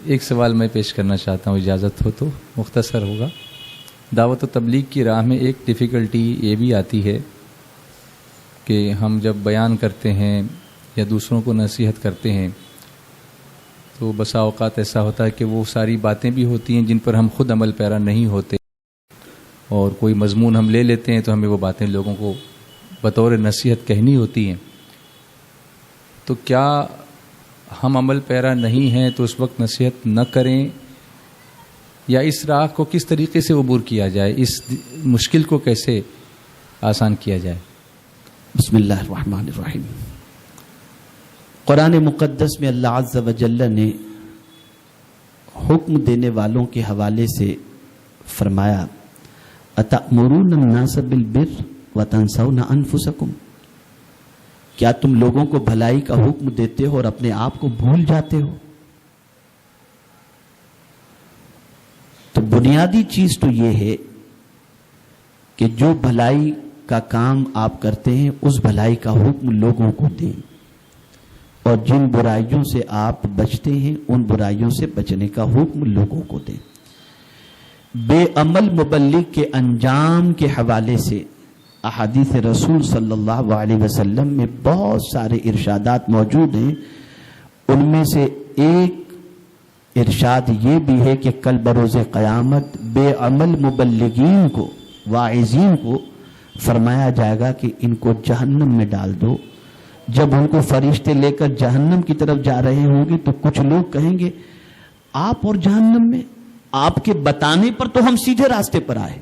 ایک سوال میں پیش کرنا چاہتا ہوں، اجازت ہو تو مختصر ہوگا۔ دعوت و تبلیغ کی راہ میں ایک ڈیفیکلٹی یہ بھی آتی ہے کہ ہم جب بیان کرتے ہیں یا دوسروں کو نصیحت کرتے ہیں تو بسا اوقات ایسا ہوتا ہے کہ وہ ساری باتیں بھی ہوتی ہیں جن پر ہم خود عمل پیرا نہیں ہوتے، اور کوئی مضمون ہم لے لیتے ہیں تو ہمیں وہ باتیں لوگوں کو بطور نصیحت کہنی ہوتی ہیں۔ تو کیا ہم عمل پیرا نہیں ہیں تو اس وقت نصیحت نہ کریں، یا اس راہ کو کس طریقے سے عبور کیا جائے، اس مشکل کو کیسے آسان کیا جائے؟ بسم اللہ الرحمن الرحیم۔ قرآن مقدس میں اللہ عز و جل نے حکم دینے والوں کے حوالے سے فرمایا اتأمرون الناس بالبر وتنسون انفسکم، کیا تم لوگوں کو بھلائی کا حکم دیتے ہو اور اپنے آپ کو بھول جاتے ہو؟ تو بنیادی چیز تو یہ ہے کہ جو بھلائی کا کام آپ کرتے ہیں اس بھلائی کا حکم لوگوں کو دیں، اور جن برائیوں سے آپ بچتے ہیں ان برائیوں سے بچنے کا حکم لوگوں کو دیں۔ بے عمل مبلغ کے انجام کے حوالے سے احادیث رسول صلی اللہ علیہ وسلم میں بہت سارے ارشادات موجود ہیں۔ ان میں سے ایک ارشاد یہ بھی ہے کہ کل بروز قیامت بے عمل مبلغین کو، واعظین کو فرمایا جائے گا کہ ان کو جہنم میں ڈال دو۔ جب ان کو فرشتے لے کر جہنم کی طرف جا رہے ہوں گے تو کچھ لوگ کہیں گے آپ اور جہنم میں، آپ کے بتانے پر تو ہم سیدھے راستے پر آئے۔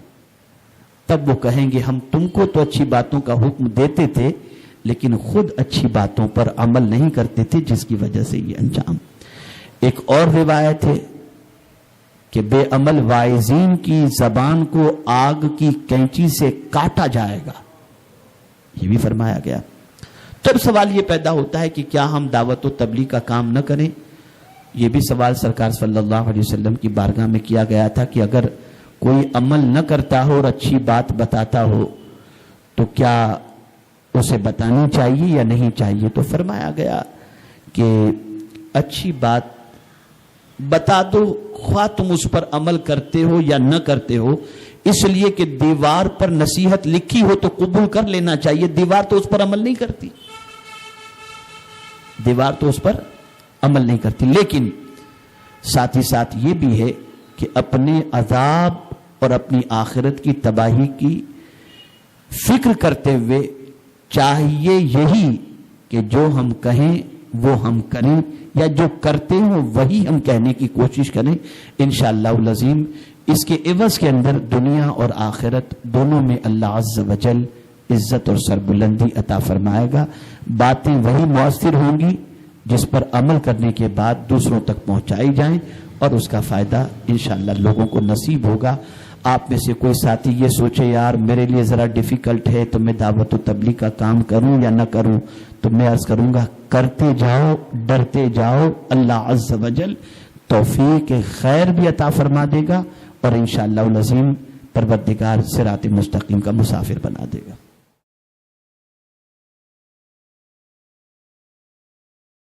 تب وہ کہیں گے ہم تم کو تو اچھی باتوں کا حکم دیتے تھے لیکن خود اچھی باتوں پر عمل نہیں کرتے تھے، جس کی وجہ سے یہ انجام۔ ایک اور روایت ہے کہ بے عمل واعظین کی زبان کو آگ کی کینچی سے کاٹا جائے گا، یہ بھی فرمایا گیا۔ تب سوال یہ پیدا ہوتا ہے کہ کیا ہم دعوت و تبلیغ کا کام نہ کریں؟ یہ بھی سوال سرکار صلی اللہ علیہ وسلم کی بارگاہ میں کیا گیا تھا کہ اگر کوئی عمل نہ کرتا ہو اور اچھی بات بتاتا ہو تو کیا اسے بتانی چاہیے یا نہیں چاہیے؟ تو فرمایا گیا کہ اچھی بات بتا دو، خواہ تم اس پر عمل کرتے ہو یا نہ کرتے ہو، اس لیے کہ دیوار پر نصیحت لکھی ہو تو قبول کر لینا چاہیے، دیوار تو اس پر عمل نہیں کرتی، دیوار تو اس پر عمل نہیں کرتی۔ لیکن ساتھ ہی ساتھ یہ بھی ہے کہ اپنے عذاب اور اپنی آخرت کی تباہی کی فکر کرتے ہوئے چاہیے یہی کہ جو ہم کہیں وہ ہم کریں، یا جو کرتے ہوں وہی ہم کہنے کی کوشش کریں۔ انشاءاللہ العظیم اس کے عوض کے اندر دنیا اور آخرت دونوں میں اللہ عز و جل عزت اور سربلندی عطا فرمائے گا۔ باتیں وہی مؤثر ہوں گی جس پر عمل کرنے کے بعد دوسروں تک پہنچائی جائیں، اور اس کا فائدہ انشاءاللہ لوگوں کو نصیب ہوگا۔ آپ میں سے کوئی ساتھی یہ سوچے یار میرے لیے ذرا ڈیفیکلٹ ہے تو میں دعوت و تبلیغ کا کام کروں یا نہ کروں، تو میں عرض کروں گا کرتے جاؤ، ڈرتے جاؤ، اللہ عز و جل توفیق خیر بھی عطا فرما دے گا، اور انشاءاللہ العظیم پروردگار صراط مستقیم کا مسافر بنا دے گا۔